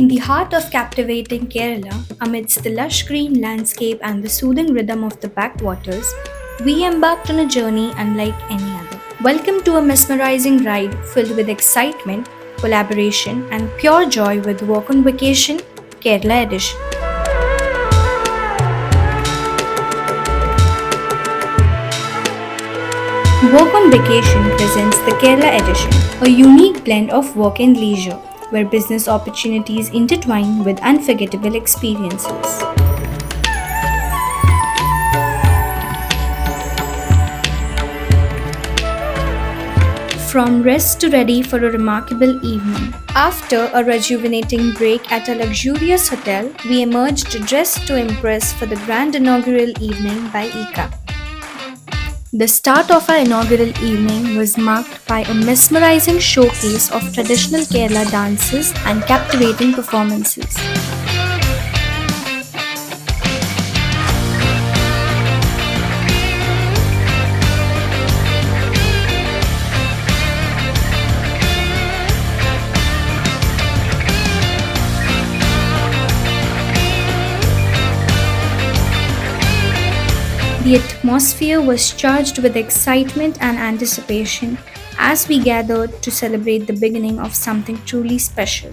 In the heart of captivating Kerala, amidst the lush green landscape and the soothing rhythm of the backwaters, we embarked on a journey unlike any other. Welcome to a mesmerizing ride filled with excitement, collaboration, and pure joy with Walk on Vacation Kerala Edition. Walk on Vacation presents the Kerala Edition, a unique blend of work and leisure, where business opportunities intertwine with unforgettable experiences. From rest to ready for a remarkable evening. After a rejuvenating break at a luxurious hotel, we emerged dressed to impress for the grand inaugural evening by Ika. The start of our inaugural evening was marked by a mesmerizing showcase of traditional Kerala dances and captivating performances. The atmosphere was charged with excitement and anticipation as we gathered to celebrate the beginning of something truly special.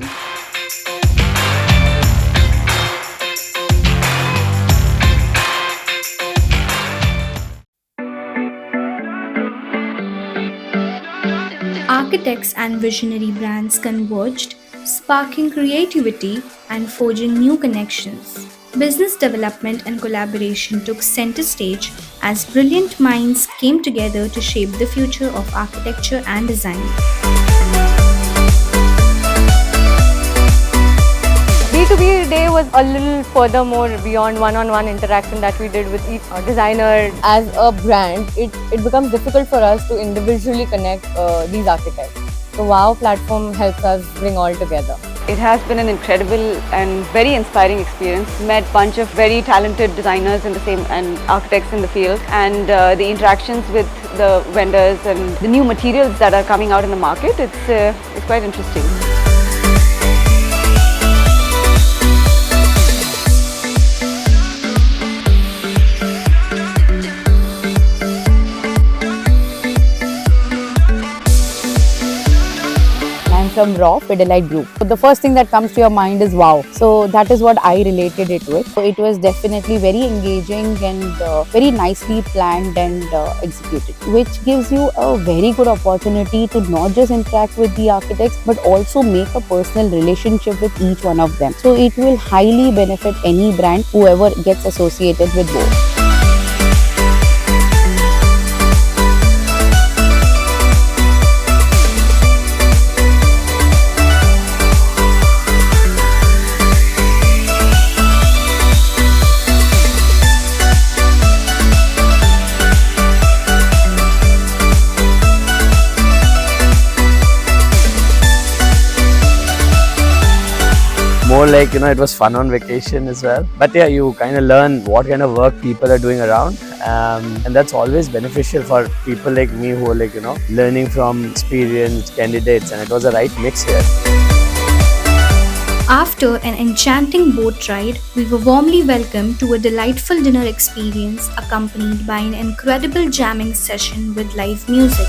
Architects and visionary brands converged, sparking creativity and forging new connections. Business development and collaboration took center stage as brilliant minds came together to shape the future of architecture and design. B2B day was a little further more beyond one-on-one interaction that we did with each designer. As a brand, it becomes difficult for us to individually connect these architects. The WOW platform helps us bring all together. It has been an incredible and very inspiring experience. Met a bunch of very talented designers in the same and architects in the field, and the interactions with the vendors and the new materials that are coming out in the market. It's quite interesting. From Raw Fidelite Group. So the first thing that comes to your mind is wow. So that is what I related it with. So it was definitely very engaging and very nicely planned and executed, which gives you a very good opportunity to not just interact with the architects but also make a personal relationship with each one of them. So it will highly benefit any brand whoever gets associated with both. More like, it was fun on vacation as well. But yeah, you kind of learn what kind of work people are doing around. And that's always beneficial for people like me who are learning from experienced candidates. And it was a right mix here. After an enchanting boat ride, we were warmly welcomed to a delightful dinner experience accompanied by an incredible jamming session with live music.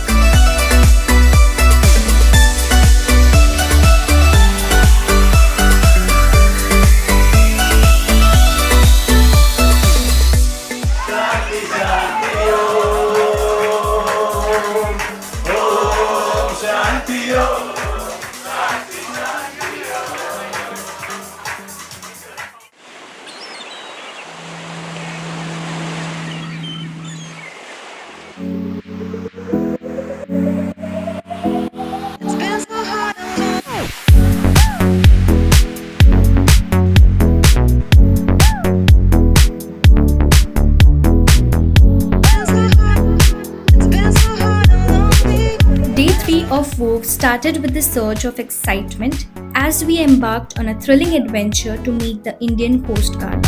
Day 3 of WOV started with the surge of excitement as we embarked on a thrilling adventure to meet the Indian Coast Guard.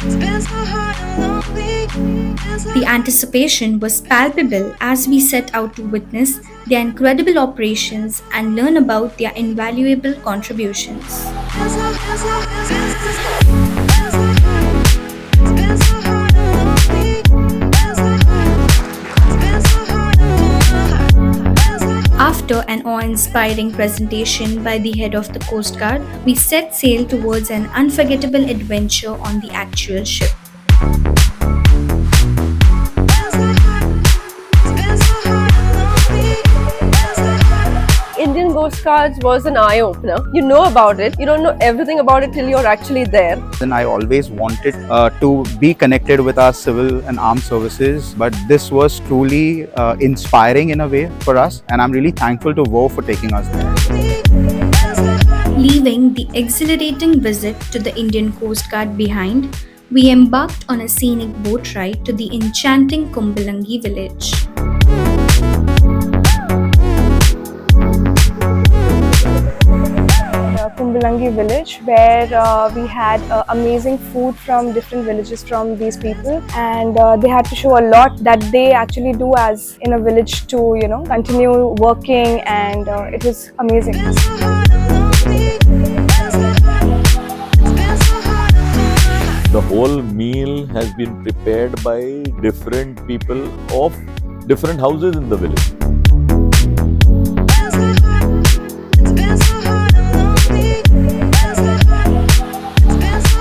It's been so hard and lonely. The anticipation was palpable as we set out to witness their incredible operations and learn about their invaluable contributions. After an awe-inspiring presentation by the head of the Coast Guard, we set sail towards an unforgettable adventure on the actual ship. Indian Coast Guards was an eye-opener. You know about it, you don't know everything about it till you're actually there. And I always wanted to be connected with our civil and armed services, but this was truly inspiring in a way for us, and I'm really thankful to WOV for taking us there. Leaving the exhilarating visit to the Indian Coast Guard behind, we embarked on a scenic boat ride to the enchanting Kumbalangi village. Kumbalangi village, where we had amazing food from different villages from these people, and they had to show a lot that they actually do as in a village to continue working, and it was amazing. The whole meal has been prepared by different people of different houses in the village.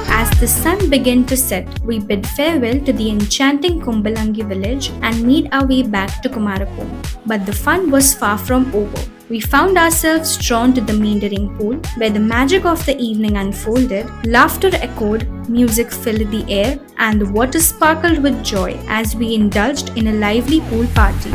As the sun began to set, we bid farewell to the enchanting Kumbalangi village and made our way back to Kumarakom. But the fun was far from over. We found ourselves drawn to the meandering pool, where the magic of the evening unfolded, laughter echoed, music filled the air, and the water sparkled with joy as we indulged in a lively pool party.